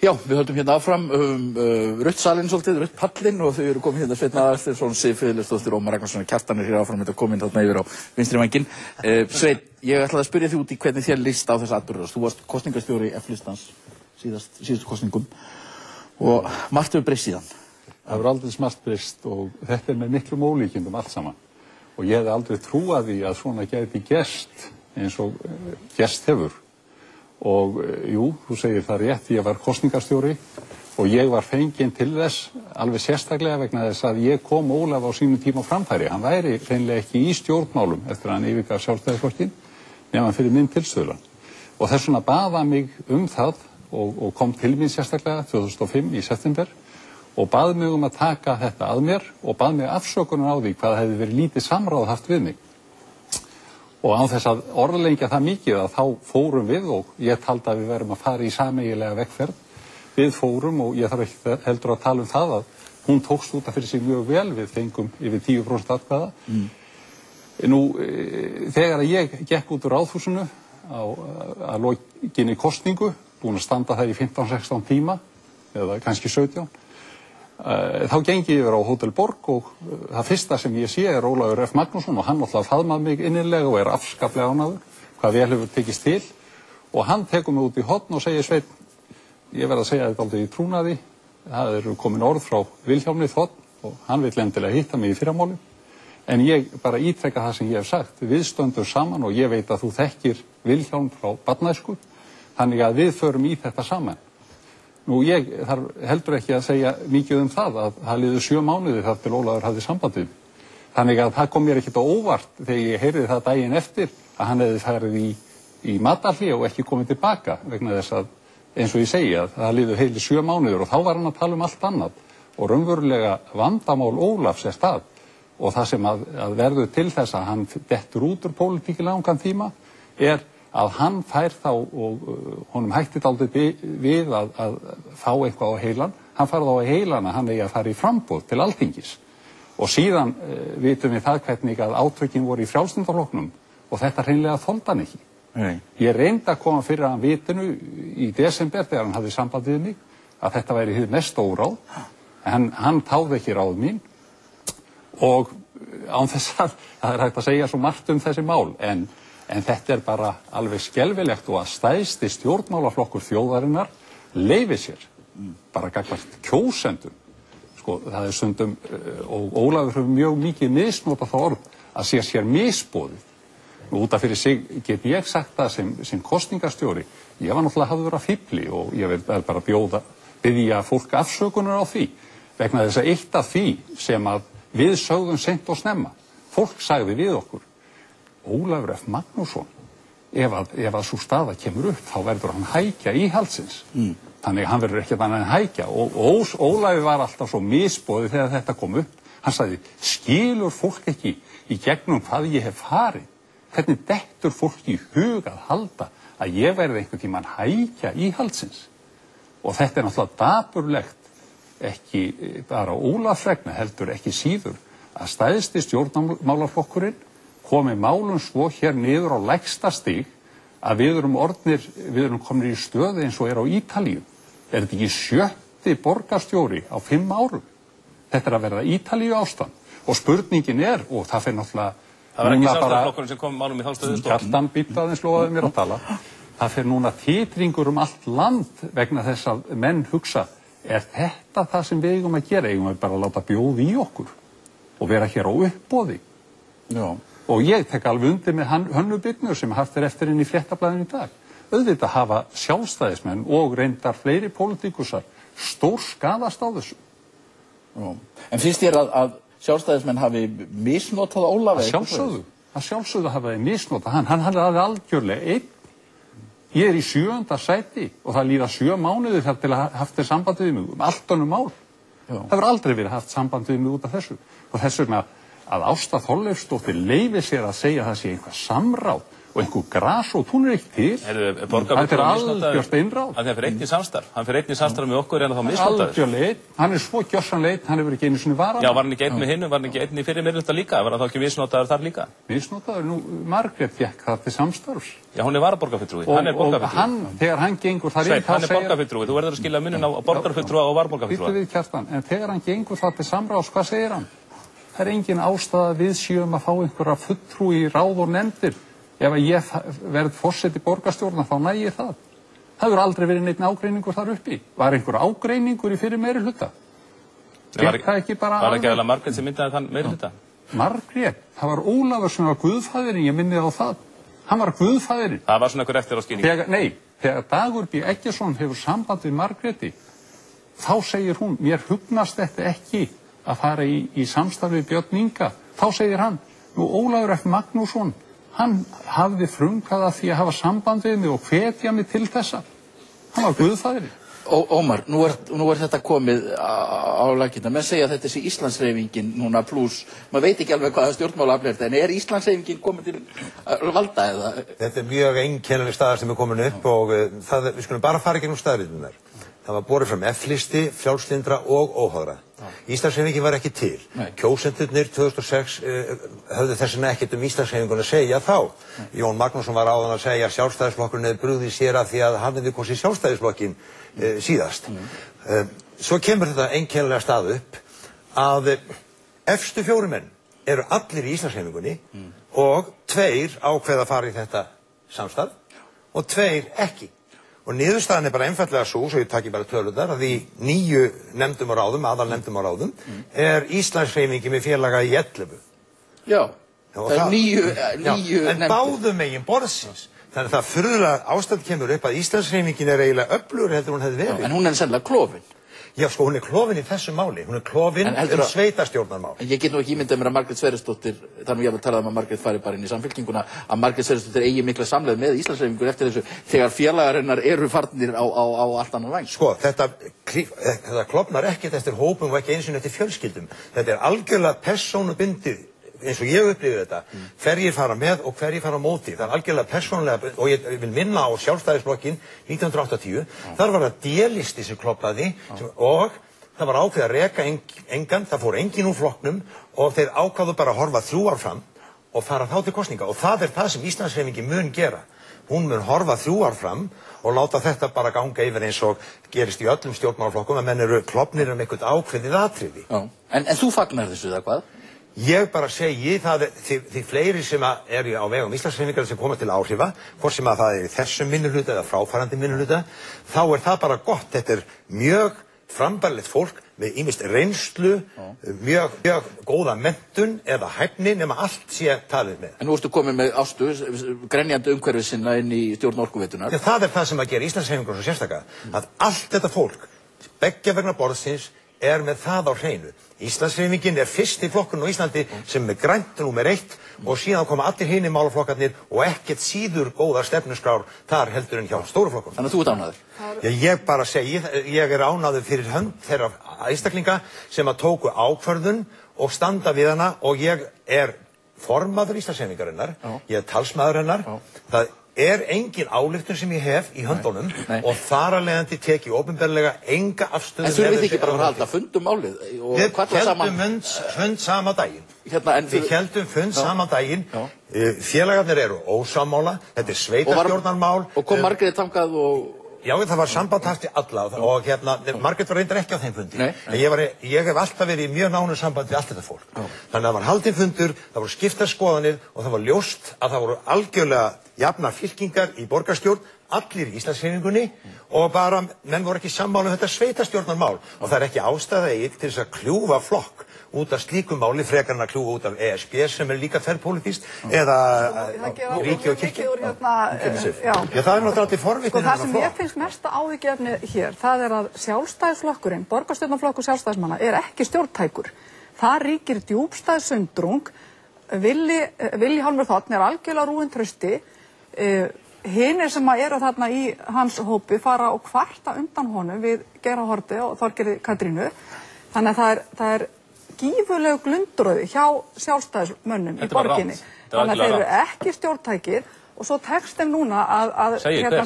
Já, við höldum hérna áfram Rautt salinn svolítið, Rautt pallinn og þau eru komin hérna Sveinn Aðalsteinsson, Sif Friðleifsdóttir, Ómar Ragnarsson og Kjartan er hér áfram þetta komin þarna yfir á vinstri vænginn. Sveinn, ég ætlaði að spyrja þig út í hvernig þér líst á þessa atburðarás. Þú varst kosningastjóri F-listans síðustu kosningum og margt hefur breyst síðan. Það hefur aldrei margt breyst og þetta með miklum ólíkindum allt saman. Og ég hefði aldrei trúað því að svona gæti gerst eins og gerst hefur. Og jú, þú segir það rétt, ég var kosningastjóri og ég var fenginn til þess alveg sérstaklega vegna þess að ég kom Ólaf á sínum tíma á framfæri. Hann væri hreinlega ekki í stjórnmálum eftir að hann yfirgaf Sjálfstæðisflokkinn nema fyrir minn tilstuðlan. Og þess vegna bað hann mig það og kom til mín sérstaklega 2005 í september og bað mig að taka þetta að mér og bað mig afsökunar á því hvað hefði verið lítið samráð haft við mig. Og án þess að orðlengja það mikið að þá fórum við og ég taldi að við verum að fara í sameiginlega vegferð. Við fórum og ég þarf ekki heldur að tala það að hún tókst út af fyrir sig mjög vel, við fengum yfir 10% atkvæða. Nú, þegar ég gekk út úr Ráðhúsinu að lokinni kosningu, búin að standa það í 15-16 tíma, eða kannski 17, þá gengi ég yfir á Hótel Borg og það fyrsta sem ég sé er Ólafur F. Magnússon og hann alltaf faðmaði mig innilega og er afskaplega ánægður, hvað vel hefur tekist til og hann tekur mig út í horn og segir Sveinn, ég verð að segja þetta aldrei í trúnaði, það eru komin orð frá Vilhjálmi Þ. og hann vill endilega hitta mig í fyrramáli en ég bara ítreka það sem ég hef sagt, við stöndum saman og ég veit að þú þekkir Vilhjálm frá barnæsku, þannig að við förum í þetta saman. Nú, ég þarf heldur ekki að segja mikið það að það liðu 7 mánuði þar til Ólafur hafði sambandið. Þannig að það kom mér ekkert á óvart þegar ég heyrði það daginn eftir að hann hefði farið í matarhlé og ekki komið tilbaka vegna þess að, eins og ég segi, að það liðu heilu 7 mánuður og þá var hann að tala allt annað og raunverulega vandamál Ólafs stað og það sem að verður til þess að hann dettur út úr pólitík í langan tíma er að hann fær þá og honum hætti dálítið við að fá eitthvað á heilan. Hann farið á heilan að hann eigi að fara í framboð til Alþingis. Og síðan vitum við það hvernig að átökin voru í Frjálslynda-flokknum og þetta hreinlega þoldi hann ekki. Ég reyndi að koma fyrir hann vitinu í desember þegar hann hafði samband við mig að þetta væri hið mest óráð. En hann táði ekki ráð mín og án þess að það er hægt að segja svo margt þessi mál en þetta er bara alveg skelfilegt og að stærsti stjórnmálaflokkur þjóðarinnar leyfi sér bara gagnvart kjósendum. Sko, það er stundum, og Ólafur hefur mjög mikið misnotað það orð að sér misboðið. Út af fyrir sig get ég sagt það sem kosningastjóri. Ég var náttúrulega hafður að fífli og ég verð bara biðja fólk afsökunar á því. Vegna þess að eitt af því sem að við sögðum seint og snemma. Fólk sagði við okkur Ólafur F. Magnússon, ef að sú staða kemur upp, þá verður hann hækja íhaldsins. Þannig að hann verður ekki annað en hækja. Og Ólafur var alltaf svo misboðið þegar þetta kom upp. Hann sagði, skilur fólk ekki í gegnum hvað ég hef farið? Hvernig dettur fólk í hug að halda að ég verði einhvern tímann hækja íhaldsins? Og þetta er náttúrulega dapurlegt, ekki bara Ólafsvegna, heldur ekki síður, að stærsti stjórnmálaflokkurinn komi málum svo hér niður á lægsta stig að við erum komin í stöðu eins og er á Ítalíu. Er þetta ekki 7. borgarstjóri á 5 árum? Þetta er að verða Ítalíu ástand. Og spurningin er, og það fer náttúrulega... Það var ekki Sjálfstæðisflokkurinn sem kom málum í þá stöðu? Kjartan býttaðins lofaði mér að tala. Það fer núna titringur allt land vegna þess að menn hugsa, er þetta það sem við eigum að gera? Eigum við bara að láta bjóða í okkur og vera hér á uppboði? Já. Og ég tek alveg undir með Hönnu Birnu sem haft eftir inn í Fréttablaðinu í dag. Auðvitað hafa sjálfstæðismenn og reyndar fleiri pólitíkusar stór skaðast á þessu. Já. En finnst þér að sjálfstæðismenn hafi misnotað Ólaf? Að sjálfsögðu hafa þeir misnotað hann hafði algjörlega einn. Ég er í 7. sæti og það líða 7 mánuðir þar til að haft þeir samband við mig allt önnur mál. Það hefur aldrei verið haft samband við mig út af þessu. Og þess vegna að Ásta Þorleifsdóttir leyfi sér að segja að það sé eitthvað samráð og einhver grasrót, hún ekki til. Þetta algjört innráð. Hann fyrir einn í samstarf. Hann fyrir einn í samstarf með okkur en þá misnotaður. Algjörlega, hann svo gjörsamlega, hann hefur ekki einu sinni varað. Já, var hann ekki einn með hinum, var hann ekki einn í fyrir meirihluta líka? Var hann þá ekki misnotaður þar líka? Misnotaður, Margrét fékk það til samstarfs. Já, hún varaborgarfulltrúi. Hann borgarfulltrúi. Þegar hann gengur þar inn, hann borgarfulltrúi. Þú verður að skilja muninn á borgarfulltrúa og varaborgarfulltrúa. Býttu við, Kjartan, en þegar hann gengur þar til samráðs, hvað segir hann? Það engin ástæða við séum að fá einhverja fulltrúi í ráð og nefndir. Ef ég verð forseti borgarstjórnar, þá næ ég það. Það hefur aldrei verið neitt ágreiningur þar uppi. Var einhver ágreiningur í fyrir meirihluta? Var ekki aðeins Margrét sem myndaði þann meirihluta? Margrét, það var Ólafur sem var guðfæðirinn, ég minni á það. Hann var guðfæðirinn. Það var svona einhver eftir á skýringu. Nei, þegar Dagur B. Eggertsson hefur samband við Margréti, þá segir hún, mér hugnast þetta ekki að fara í samstarfi Björn Inga. Þá segir hann, nú Ólafur F. Magnússon, hann hafði frumkvæði að því að hafa samband við mig og hvetja mig til þessa. Hann var guðfæðirinn. Ómar, nú er þetta komið á lakirnar. Menn segja að þetta sé Íslandshreyfingin núna pluss, maður veit ekki alveg hvaða stjórnmálaafl er þetta, en er Íslandshreyfingin komin til valda eða? Þetta mjög einkennileg staðar sem komin upp og við skulum bara fara gegnum staðriðunar. Það var borið fram F-listi, frjálslyndra og óháðra. Íslandshreyfingin var ekki til. Kjósendurnir 2006 höfðu þess vegna ekkert Íslandshreyfinguna að segja þá. Jón Magnússon var áðan að segja að Sjálfstæðisflokkurinn hefði brugðið sér að því að hann hefði kosið Sjálfstæðisflokkinn síðast. Svo kemur þetta einkennilega stað upp að efstu 4 menn eru allir í Íslandshreyfingunni og 2 ákveða að fara í þetta samstarf og 2 ekki. Og niðurstaðan er bara einfaldlega svo ég taki bara tölurnar, að í 9 nefndum og ráðum, aðalnefndum og ráðum, er Íslandshreyfingin með félaga í 11. Já, það er 9 nefndir. En báðum megin borðsins. Þannig að það furðulega ástand kemur upp að Íslandshreyfingin er eiginlega öflugur heldur hún hefði verið. En hún er sennilega klofin. Já, sko, hún er klofin í þessu máli. Hún er klofin sveitastjórnarmál. En ég get nú ekki ímyndað mér að Margrét Sverrisdóttir, þannig ég vil tala að Margrét fari bara inn í samfylkinguna, að Margrét Sverrisdóttir eigi mikla samleið með Íslandshreyfingur eftir þessu, þegar félagarinnar eru farnir á allt annan væng. Sko, þetta klofnar ekkert eftir hópum og ekki eins og eftir fjölskyldum. Þetta er algjörlega persónubundið, eins og ég upplifði þetta, hverjir fara með og hverjir fara á móti. Það er algjörlega persónulega, og ég vil minna á Sjálfstæðisflokkinn 1980, þar var það D-listi sem klofnaði og það var ákveðið að reka engan, það fór enginn úr flokknum og þeir ákváðu bara að horfa 3 ár fram og fara þá til kosninga. Og það er það sem Íslandshreyfingin mun gera. Hún mun horfa 3 ár fram og láta þetta bara ganga yfir eins og gerist í öllum stjórnmálaflokkum að menn eru klofnir eitthvað ákveðið atriði. En þú fagnar þessu eða hvað? Ég bara segi það því fleiri sem eru á vegum Íslandshreyfingar sem koma til áhrifa, hvort sem að það er í þessum minnihluta eða fráfarandi minnihluta, þá er það bara gott. Þetta er mjög frambærilegt fólk með ýmist reynslu, mjög góða menntun eða hæfni nema allt sé talið með. En nú ertu komin með Ástu, grenjandi umhverfið sinna inn í stjórn Orkuveitunar. Það er það sem að gera Íslandshreyfingar svo sérstaka, að allt þetta fólk, beggja vegna borðsins, er með það á hreinu. Íslandshreyfingin er fyrsti flokkurinn á Íslandi sem er grænt númer 1 og síðan koma allir hinir málaflokkarnir og ekkert síður góðar stefnuskrár þar heldur en hjá stóru flokkurinn. Þannig að þú ert ánægður? Já, ég bara segi, ég er ánægður fyrir hönd þeirra einstaklinga sem að tóku ákvörðun og standa við hana og ég er formaður Íslandshreyfingarinnar, ég er talsmaður hennar, það er engin ályktun sem ég hef í höndunum og þar að leiðandi teki opinberlega enga afstöðu. En þurfið þið ekki bara að halda fundum málið? Við heldum fund sama daginn. Við heldum fund sama daginn. Félagarnir eru ósammála, þetta er sveitarstjórnarmál. Og kom Margrét þangað og... Já, það var samband haft í alla og Margrét var reyndar ekki á þeim fundi. En ég hef alltaf verið í mjög nánu samband við allt þetta fólk. Þannig að það var haldinn fundur, það voru skiptar skoðanir og það var ljóst að það voru algjörlega jafnar fylkingar í borgarstjórn, allir í Íslandshreyfingunni og bara menn voru ekki sammála þetta sveitastjórnarmál og það er ekki ástæða til þess að kljúfa flokk út af slíkum máli frekar en að kljúfa út af ESB sem er líka þverpólitískt eða ríki og kirkju. Já, það er náttúrulega til forvitnir. Það sem ég finnst mesta áhyggjuefni hér, það er að Sjálfstæðisflokkurinn, borgarstjórnarflokkur Sjálfstæðismanna, er ekki stjórntækur. Það ríkir djúpstæð sundrung. Vilhjálmur Þ er algjörlega rúinn trausti. Hinir sem eru þarna í hans hópi fara og kvarta undan honum við Geir H. Haarde og Þorgerði Katrínu. Þannig að það er gífurlegu glundröði hjá sjálfstæðismönnum í borginni. Þannig að þeir eru ekki stjórntækir og svo tekst þeim núna að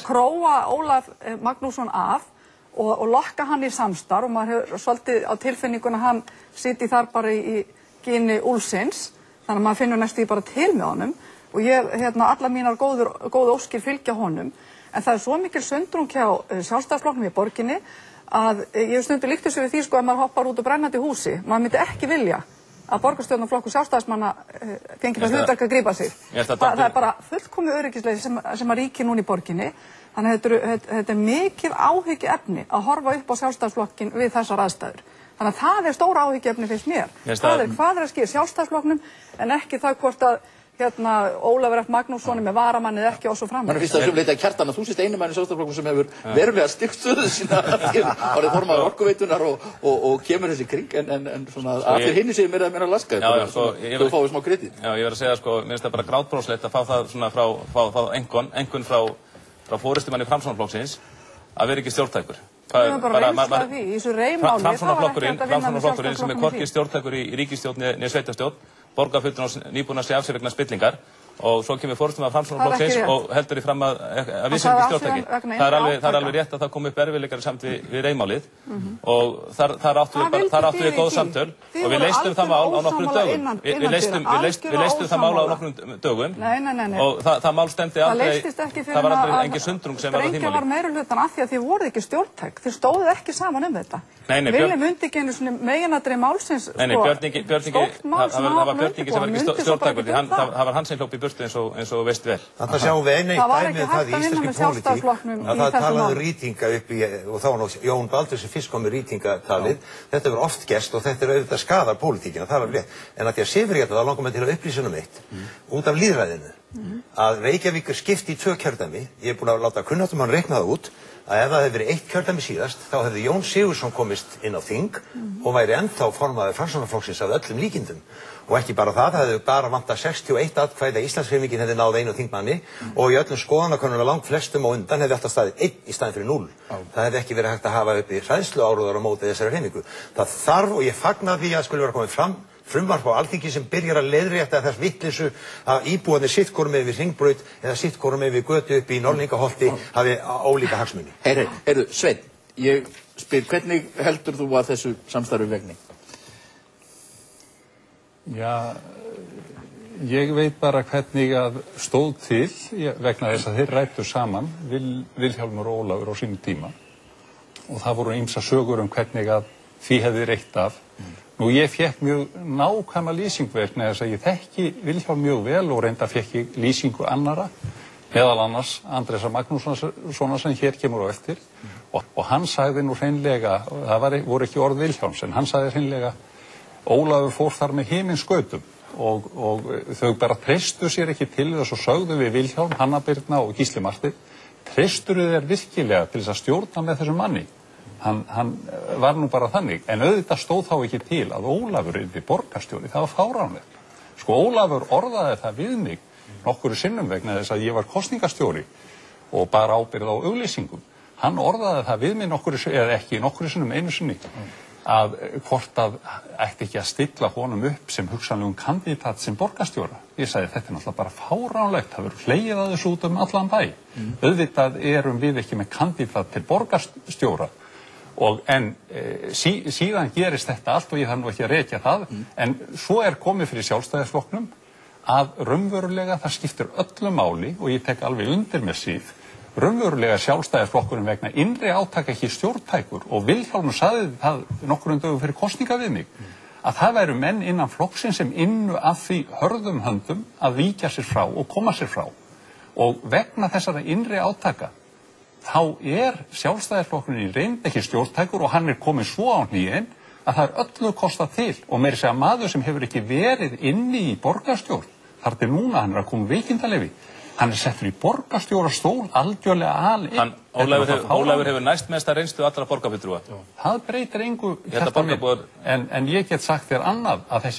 króa Ólaf Magnússon af og lokka hann í samstarf og maður hefur svolítið á tilfinninguna hann sitji þar bara í gini úlfsins, þannig að maður finnur næstu bara til með honum og ég, allar mínar góðu óskir fylgja honum, en það svo mikil sundrung hjá Sjálfstæðisflokknum í borginni að ég hef stundum líkt þessu við því að maður hoppar út úr brennandi húsi, maður myndi ekki vilja að borgarstjórnarflokkur Sjálfstæðismanna fengi það hlutverk að grípa sig. Það bara fullkomið öryggisleysi sem að ríki núna í borginni. Þannig að þetta mikið áhyggjuefni að horfa upp á Sjálfstæðisflokkin við þessar aðstæður. Þannig að það stóra áhyggjuefni finnst mér. Hvað að skýra Sjálfstæðisflokknum en ekki það hvort að Ólafur F. Magnússon með varamannið ekki og svo framvegis. Mann finnst það sem leita Kjartan að þú sést einu mann í Sjálfstæðisflokknum sem hefur verulega styrkt stöðu sína árið formaður Orkuveitunar og kemur þessi kring en svona allir hinni séu meira að meira laska þú fáið smá kredit. Já, ég verð að segja mér finnst það bara grátbroslegt að fá það svona frá einhvern frá forystumanni Framsóknarflokksins að vera ekki stjórntækur. Framsóknarflokkurinn sem hvorki stjórntækur í ríkisstjórn né sveitastjórn borgarfulltrúar nýbúin að sé af sér vegna spillingar og svo kemur forystumaður Framsóknarflokksins og heldur í fram að við sem ekki stjórntæki. Það er alveg rétt að það kom upp erfiðleikar samt við Reyðmálið og þar áttu við góð samtöl og við leystum það mál á nokkrum dögum. Við leystum það mál á nokkrum dögum og það mál stemdi aldrei, það var aldrei engin sundrung sem var á því máli. Sprengja var meirihlutan af því að þið voruð ekki stjórntæk, þið stóðuð ekki saman þetta. Vilja myndi ekki einu svona meginatriði málsins eins og veist vel. Þannig að sjáum við einu dæmi það í íslenski pólitík að það talaði rýtinga upp í, og þá var nú Jón Baldur sem fyrst kom með rýtingatalið, þetta verður oft gerst og þetta auðvitað skadar pólitíkina, það var rétt. En að því að Sigurður þá langar mig til að upplýsa um eitt, út af lýðræðinu, að Reykjavík skipti í 2 kjördæmi, ég er búin að láta kunnáttumann reikna það út, að ef það hefði verið 1 kjördæmi síðast, þá hefði Jón Sigurðsson komist inn á þing og væri ennþá formaður Framsóknarflokksins af öllum líkindum. Og ekki bara það hefði bara vantað 61 atkvæði að Íslandshreyfingin hefði náð 1 þingmanni og í öllum skoðanakönnunum langt flestum og undan hefði alltaf staðið 1 í staðinn fyrir 0. Það hefði ekki verið hægt að hafa uppi hræðsluáróður á móti þessari hreyfingu. Það þarf, og ég fagna því að skuli vera komið fram frumvarp á Alþingi sem byrjar að leiðrétta þess vitleysu að íbúarnir sitt hvorum megin við Hringbraut eða sitt hvorum megin við götu upp í Norðlingaholti hafi ólíka hagsmuni. Heyrðu, Sveinn, ég spyr, hvernig heldur þú að þessu samstarfi vegni? Já, ég veit bara hvernig að stóð til vegna þess að þeir ræddu saman Vilhjálmur og Ólafur á sínum tíma og það voru ýmsar sögur hvernig að því hefði reitt af. Nú ég fekk mjög nákvæma lýsingu vegna þess að ég þekki Vilhjálm mjög vel og reynda fekk ég lýsingu annara, meðal annars Andrésar Magnússonar sem hér kemur á eftir og hann sagði nú hreinlega, það voru ekki orð Vilhjálms en hann sagði hreinlega Ólafur fór þar með himinskautum og þau bara treystu sér ekki til þess og sögðu við Vilhjálm, Hanna Birna og Gísli Marteinn, treysturðu þér virkilega til þess að stjórna með þessum manni. Hann var nú bara þannig, en auðvitað stóð þá ekki til að Ólafur yrði borgarstjóri, það var fáránlegt. Sko Ólafur orðaði það við mig nokkru sinnum vegna þess að ég var kosningastjóri og bara ábyrgð á auglýsingum. Hann orðaði það við mig nokkru sinnum einu sinni að hvort að ætti ekki að stilla honum upp sem hugsanlegum kandidat sem borgarstjóra. Ég sagði þetta náttúrulega bara fáránlegt, það verður hlegið að þessu út allan bæ. Auðvitað erum við ekki með kandidat til borgarstjóra en síðan gerist þetta allt og ég þarf nú ekki að rekja það en svo komið fyrir Sjálfstæðisflokknum að raunverulega það skiptir öllu máli og ég tek alveg undir með síð raunverulega Sjálfstæðisflokkurinn vegna innri átaka ekki stjórntækur og Vilhjálmur sagði það nokkrum dögum fyrir kosninga við mig að það væru menn innan flokksins sem innu af því hörðum höndum að víkja sér frá og koma sér frá og vegna þessara innri átaka þá Sjálfstæðisflokkurinn í reynd ekki stjórntækur og hann kominn svo á hnýin að það öllu kostað til og meira segja maður sem hefur ekki verið inni í borgarstjórn þar til núna hann að koma veikindaleyfi. Hann settur í borgarstjórastól algjörlega alinn. Ólafur hefur næst mesta reynslu allra borgarfulltrúa. Það breytir engu hjarta minn. En ég get sagt þér annað að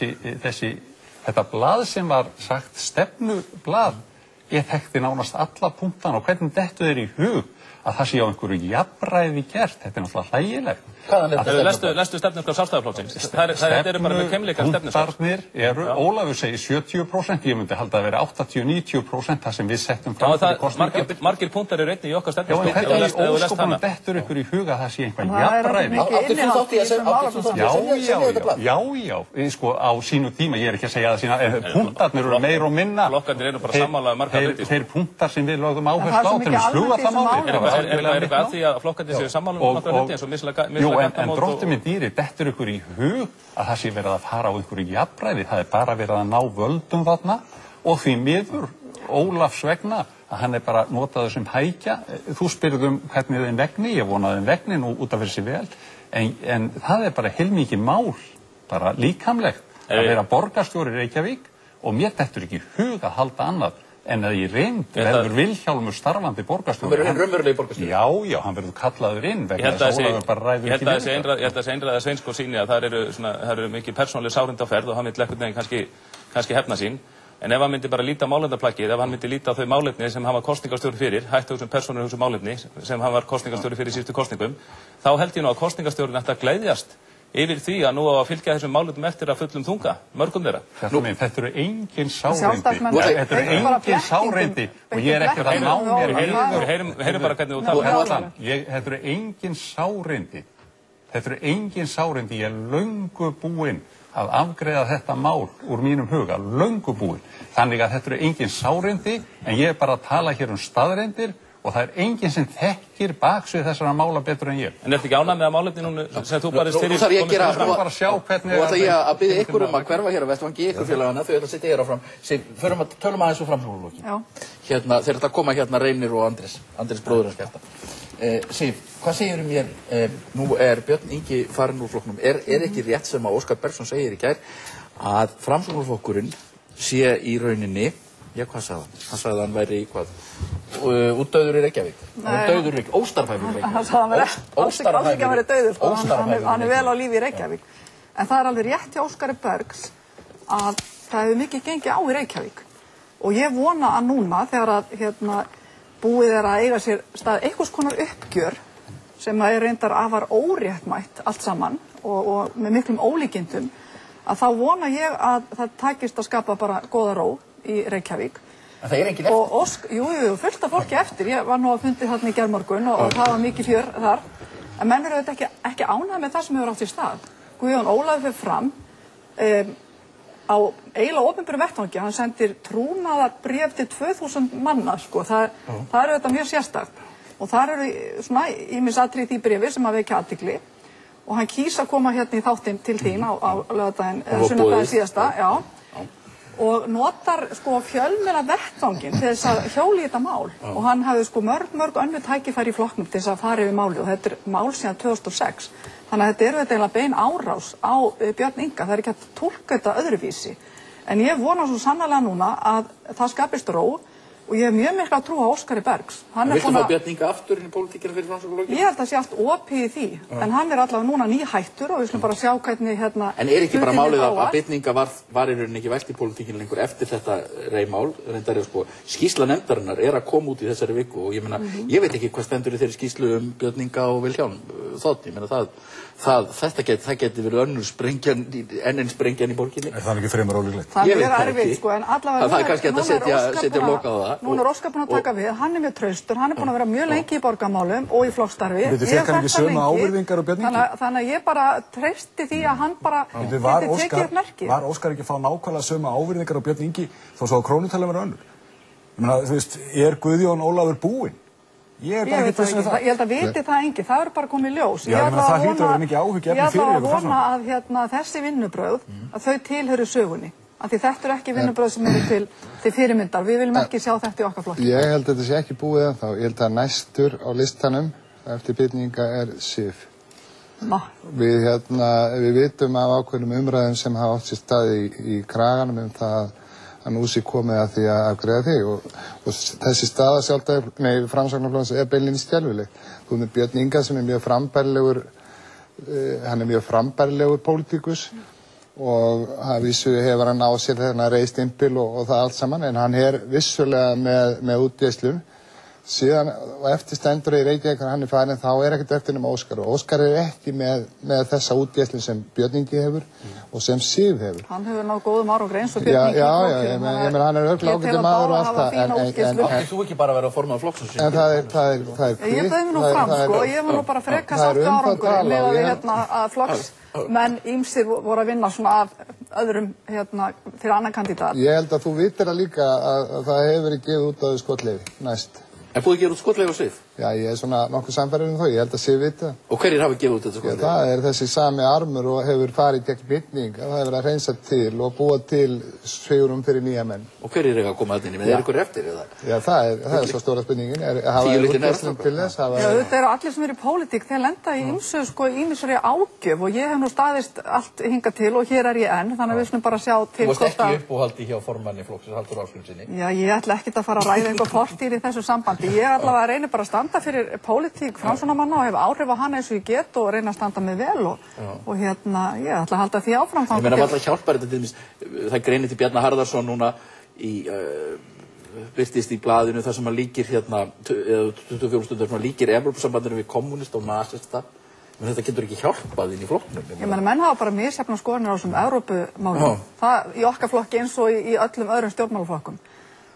þetta blað sem var sagt stefnublað ég þekkti nánast alla punktana og hvernig dettur þér í hug að það sé á einhverju jafnræði gert, þetta náttúrulega hlægilegt. Lestu stefnuskrá Sjálfstæðisflokksins? Þetta eru bara með keimleikar stefnuskrár. Punktarnir eru, Ólafur segir 70%, ég myndi halda að vera 80-90% það sem við settum fram fyrir kosningar. Margir punktar eru einnig í okkar stefnuskrá. Já, en þetta er óskopunum dettur ykkur í huga að það sé einhver jafnræði. Já, sko á sínu tíma, ég er ekki að segja það sína, en punktarnir eru meir og minna. Flokkarnir eru bara sammála margar hluti. Þeir punktar sem við lögðum áherslu á, þeir sluga það máli. Er eitthvað að því að flokkarnir séu sammála nokkra hluti eins og mislega en dróttir minn dýri, dettur ykkur í hug að það sé verið að fara á einhverju jafnræði, það er bara verið að ná völdum þarna og því miður Ólafs vegna að hann er bara notaður sem hækja. Þú spyrðum hvernig þeim vegni, ég vonaði þeim vegni nú út af fyrir sig vel, en það er bara heilmikið mál, bara líkamlegt að vera borgarstjóri í Reykjavík og mér dettur ekki í hug að halda annað en að í reynd verður Vilhjálmur starfandi borgarstjóri. Hann verður raunveruleg borgarstjóri? Já, hann verður kallaður inn vegna þess að Ólafur bara ræður ekki við. Ég held að þessi einræða Sveinsko sýni að það eru mikið persónuleg sárind á ferð og hann vill ekkert neginn kannski hefna sín. En ef hann myndi bara líta á málefnaplaggið, ef hann myndi líta á þau málefni sem hann var kosningarstjóri fyrir, hættu þessum persónulegum málefni sem hann var kosningarstjóri fyrir í síðustu kosningum, þá held ég nú að kosningarstjórinn ætti að gleðjast yfir því að nú á að fylgja þessum málefnum eftir að fullum þunga, mörgum þeirra. Þetta eru engin sáreindi og ég er ekki að ná mér niður. Heyrum bara hvernig þú talar. Þetta eru engin sáreindi, ég er löngu búinn að afgreiða þetta mál úr mínum huga, löngu búinn. Þannig að þetta eru engin sáreindi, en ég er bara að tala hér staðreindir og það er enginn sem þekkir baksvið þessara mála betur en ég. En ertu ekki ánægð með að málefni núna sem þú barist fyrir? Nú þarf ég að gera, nú ætla ég að biðja ykkur að hverfa hér að vettvangi ykkur félagana, þau ætla að sitja hér áfram. Tölum aðeins úr framsóknarflokkinn. Þeir ætla að koma hérna Reynir og Andrés bróður hans Hjartar. Sif, hvað segir mér, nú er Björn Ingi farinn úr flokknum, er ekki rétt sem að Óskar Bergsson segir í gær að framsóknarflokkurinn sé í rauninni, hvað sagði hann? Hann sagði að hann væri í hvað? Útdauður í Reykjavík. Dauður í Reykjavík, óstarfhæfur í Reykjavík. Hann sagði að hann væri dauður, hann er vel á lífi í Reykjavík. En það er alveg rétt hjá Óskari Bergs að það hefur mikið gengið á í Reykjavík. Og ég vona að núna þegar að búið er að eiga sér stað einhvers konar uppgjör sem er reyndar afar óréttmætt allt saman og með miklum ólíkindum, að þá vona ég að það takist að skapa bara góða ró í Reykjavík. En það er enginn eftir? Jú, fullt af fólki eftir. Ég var nú að fundi þarna í gærmorgun og það var mikið fjör þar. En menn eru auðvitað ekki ánægð með það sem hefur átt í stað. Guðjón Ólafur fer fram á eiginlega opinberum vettvangi. Hann sendir trúnaðarbréf til 2000 manna, sko. Það er auðvitað mjög sérstakt. Og þar eru svona ýmis atriði í því bréfi sem að vekja athygli. Og hann kýs að koma hérna í þáttinn til þín á laugardaginn, sunnudaginn síðasta, og notar sko fjölmiðla vettvanginn til þess að hjóli þetta mál. Og hann hafði sko mörg önnur tækifæri í flokknum til þess að fara yfir máli og þetta er mál síðan 2006. Þannig að þetta er eiginlega bein árás á Björn Inga. Það er ekki að túlka þetta öðruvísi. En ég vona svo sannarlega núna að það skapist ró og ég hef mjög mikla trú á Óskari Bergs. Viltu fá Björn Inga aftur inn í pólitíkina fyrir Framsóknarflokkinn? Ég held að sé allt opið í því, en hann er allavega núna nýhættur og við skulum bara sjá hvernig En er ekki bara málið að Björn Inga var í rauninni ekki vært í pólitíkinu lengur eftir þetta reymál, reyndar sko skýrsla nefndarinnar er að koma út í þessari viku og ég meina, ég veit ekki hvað stendur í þeirri skýrslu Björn Inga og Vilhjálm þótt, ég meina það geti verið önnur sprengjan, enn sprengjan í borginni. Er það ekki fremur ólíklegt? Það er erfitt, sko, en allavega það er kannski hægt að setja lok á það. Núna er Óskar búinn að taka við, hann er mjög traustur, hann er búinn að vera mjög lengi í borgarmálum og í flokksstarfi. Fékk hann ekki sömu ávirðingar og Björn Ingi? Þannig að ég bara treysti því að hann bara geti tekið upp merkið. Var Óskar ekki að fá nákvæmlega sömu ávirðingar og Björn Ingi þó svo að krónutölu verið önnur? Ég meina, þú veist, er Guðjón Ólafur búinn? Ég held að viti það enginn, það er bara komið ljós. Já, það hlýtur að vera mikið áhyggjuefni fyrir Ég ætla að vona að þessi vinnubrögð, að þau tilheyri sögunni. Af því þetta eru ekki vinnubröð sem eru til fyrirmyndar. Við viljum ekki sjá þetta í okkar flokki. Ég held að þetta sé ekki búið ennþá. Ég held að næstur á listanum eftir Björn Inga er Sif. Við vitum af ákveðnum umræðum sem hafa átt sér stað í kraganum það að nú sé komið að því að afgreiða þig og þessi staða Framsóknarflokksins er beinlínis skelfileg. Þú með Björn Inga sem er mjög frambærilegur, hann er mjög frambærilegur pólitíkus og að vísu hefur hann á sér þennan reiðstimpil og það allt saman, en hann vissulega með útgeislun. Síðan og eftir stendur í Reykjavík hann farin, þá ekkert eftir nema Óskar, og Óskar ekki með þessa útgeislun sem Björn Ingi hefur og sem Sif hefur. Hann hefur náð góðum árangri eins og Björn Ingi. Já, ég hann örugglega ágætur maður og allt það, en þú ekki bara vera að forma flokksins? En það er ég bauð mig nú fram, sko, ég var nú bara frekar sátt árangur með að við að flokksmenn ýmsir voru að vinna svona af öðrum fyrir annan kandidat. Ég held að þú vitir það líka að það hefur verið gefið út á skotleyfi næst. Er búið að gera út skotleyfi á Sif? Já, ég svona nokkuð sannfærður þó, ég held að Sif viti það. Og hverjir hafa gefið út þetta skotleyfi? Það þessi sami armur og hefur farið gegn byggning, það hefur verið að hreinsa til og búa til svigrúm fyrir nýja menn. Og hverjir eiga að koma að inn í, með ykkur eftir eða? Já, það svo stóra spurningin. 10 litir næstum til þess. Já, þetta eru allir sem eru í pólitík, þeir lenda í ýmsari ágjöf og ég hef nú staðist allt hingað til og hér ég enn, þannig að við skulum bara sjá til hvort að... Þú varst ekki uppáhaldi hjá formanni flokksins Halldóri Ásgrímssyni? Já, ég ætla ekkert að fara að ræða einhver fortíð í þessu sambandi. Ég allavega reyni bara að standa fyrir pólitík Framsóknarmanna og hef áhrif á hana eins og ég get og reyna að standa mig vel og ég ætla að halda því áfram. Ég meina alltaf hjálpar þetta til dæmis, það greinir til Bjarna Harðarson núna birtist í blaðinu þar sem hann líkir 24 stundar sem hann líkir Evrópusambandinu við kommunista og nasista. Men þetta getur ekki hjálpað inn í flokknum. Ég meina, menn hafa bara misjafnar skoðanir á þessum Evrópumálum. Það í okkar flokki eins og í öllum öðrum stjórnmálaflokkum.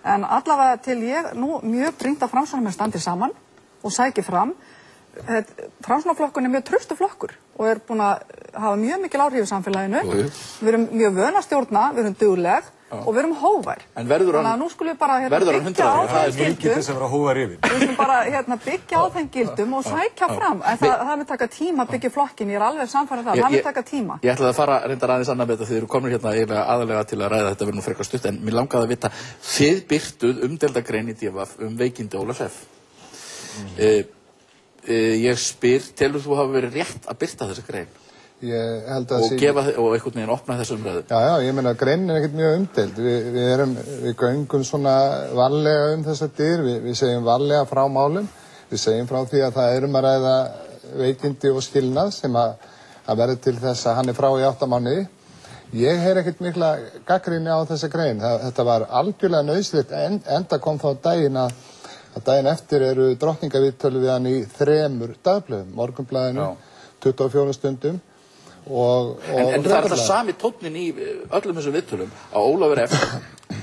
En allavega til ég nú mjög brýnt að Framsóknarmenn standi saman og sæki fram. Framsóknarflokkun mjög traustu flokkur og búin að hafa mjög mikil áhrif í samfélaginu. Við erum mjög vön að stjórna, við erum dugleg og við erum hógvær. En verður hann... Þannig að nú skulum við bara byggja á þeim gildum. Við skulum bara byggja á þeim gildum og sækja fram. En það mun taka tíma að byggja flokkin, ég alveg samfærður það mun taka tíma. Ég ætlaði að fara reyndar aðeins annað með þetta, þið eru komin eiginlega aðalega til að ræða þetta verður nú frekar stutt, en mér langaði að vita, þið birtuð umdeilda grein í DV veikindi Ólafs F. Ég spyr, telur þú hafa verið rétt að birta þessa grein? Ég held að og gefa og einhvern veginn opna þessu umræðu. Já, ég meina greinin ekkert mjög umdeild. Við göngum svona varlega þessar dyr, við segjum varlega frá málum, við segjum frá því að það að ræða veikindi og skilnað sem að verður til þess að hann frá í 8 mánuði. Ég heyr ekkert mikla gagnrýni á þessa grein. Þetta var algjörlega nauðsynlegt, enda kom þá daginn að daginn eftir eru drottningaviðtölu við hann í 3 dagblöðum, Morgunblaðinu, 24 stundum. En það það sami tónnin í öllum þessum viðtölum að Ólafur F.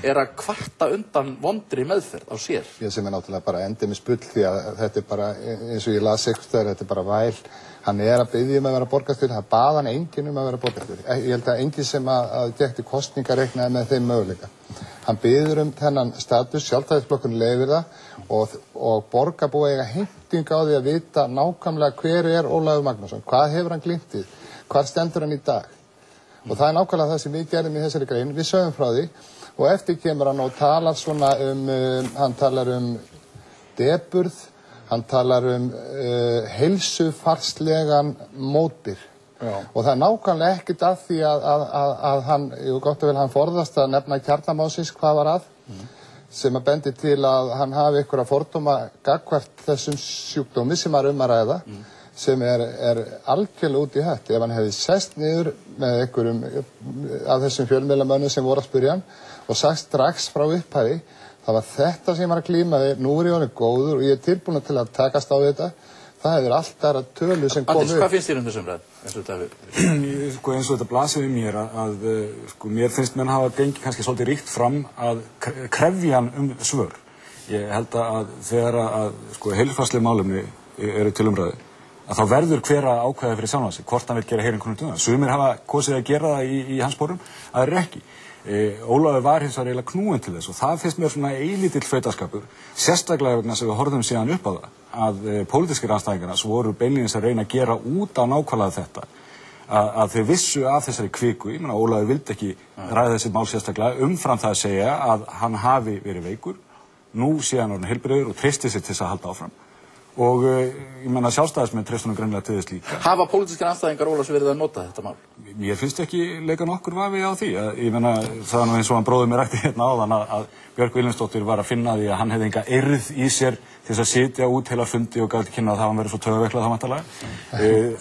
að kvarta undan vondri meðferð á sér. Ég sem náttúrulega bara endemis bull því að þetta bara, eins og ég las eitthvað, þetta bara væl. Hann að biðja að vera borgarstjóri, það bað hann enginn að vera borgarstjóri. Ég held að enginn sem að gekk kosningar reiknaði með þeim möguleika. Hann biður þennan status, Sjálfstæðisflokkurinn leyfir það og borgarbúi eiga heimting á því að vita nákvæmlega hver Ólafur Magnússon, hvað hefur hann gleymt við, hvar stendur hann í dag. Og það nákvæmlega það sem við gerðum í þessari grein, við sögum frá því og eftir kemur hann og talar svona hann talar deburð, hann talar heilsufarslegan mótbyr. Og það nákvæmlega ekkert að því að hann, gott og vel hann forðast að nefna kjarnamásins hvað var að, sem að bendi til að hann hafi einhverja fordóma gagnvart þessum sjúkdómi sem að ræða, sem algjörlega út í hött. Ef hann hefði sest niður með einhverjum af þessum fjölmiðlamönnum sem voru að spyrja hann og sagt strax frá upphæfi, það var þetta sem hann að glíma við, nú ég honum góður og ég tilbúin til að takast á þetta. Það hefur allt aðra tölu sem kom upp. Andris, hvað finnst þér þessum ræð? Eins og þetta blasir við mér að mér finnst menn hafa gengið kannski svolítið ríkt fram að krefja hann svör. Ég held að þegar heilsufarsleg málefni eru til umræðu, að þá verður hver að ákveða fyrir sjálfan sig, hvort hann vil gera heyrinn konum það. Sumir hafa kosið að gera það í hans sporum, aðrir ekki. Ólafur var hins vegar eiginlega knúinn til þess og það finnst mér svona eilítill fautaskapur, sérstaklega vegna sem við horfðum síðan upp á það, að pólitískir andstæðingarnir voru beinlínis að reyna að gera út á nákvæmlega þetta, að þeir vissu af þessari kviku. Ég meina, Ólafur vildi ekki ræða þessi mál sérstaklega umfram það að segja að hann hafi verið veikur, nú sé hann orðinn heilbrigður og treysti sér til þess að halda áfram. Og ég meina sjálfstæðismenn treystunum greinilega til þess líka. Hafa pólitískir andstæðingar Ólafs verið að nota þetta mál? Mér finnst ekki leika nokkur vafi á því. Ég meina, það nú eins og hann bróðir mér rætti hérna áðan að Björk Vilhelmsdóttir var að finna því að hann hefði enga eirð í sér til þess að sitja út heila fundi og gæti kynna að það hann verið svo taugaveiklað þá væntanlega.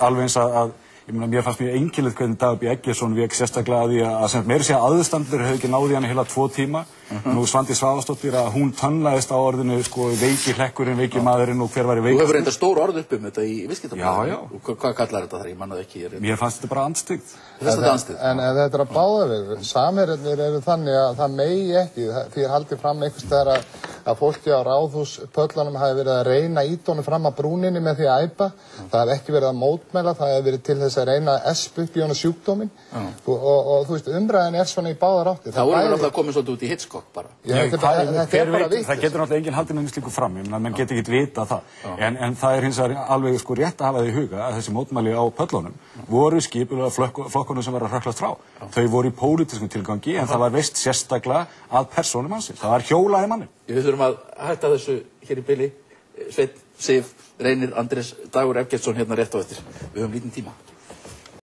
Alveg eins að Ég meina, mér fannst mjög einkennilegt hvernig Dagur B. Eggertsson vék sérstaklega að því að sem meira segja aðstandendur hefði ekki náð í hana heila 2 tíma. Nú Svandís Svavarsdóttir að hún tönlaðist á orðinu sko veiki hlekkurinn, veiki maðurinn og hver var í veiki. Þú hefur reynda stór orð upp þetta í viðskiptablaðinu. Já. Hvað kallar þetta þar? Ég manna það ekki. Mér fannst þetta bara andstyggð. En þetta er að báða við. Samherjarnir eru þannig að það megi ekki. Því haldið fram einhvers staðar að fólki á Ráðhúspöllunum hafi verið að reyna ídónu fram að brúninni með því að æpa. Það hafi ekki verið að mótmæla, það hafi verið til þess að reyna að espa upp í hana sjúkdóminn. Og þú veist, umræðan er svona í báðar áttir. Það voru náttúrulega komið svolítið út í Hitchcock bara. Þetta er bara vitt. Það getur náttúrulega enginn haldið með slíku fram, ég meina, menn getur ekkert vita það. En það er hins vegar alveg sko rétt að hafa það í huga að þessi mótmæli á pöllunum voru skipulega flokkunum sem var að hrökklast frá. Þau voru í pólitískum tilgangi en það var veist sérstaklega að persónu mannsins. Það var hjólaði manni. Við þurfum að hætta þessu hér í bili. Sveinn, Sif, Reynir, Andrés, Dagur Eggertsson hérna rétt á eftir. Við höfum lítinn tíma.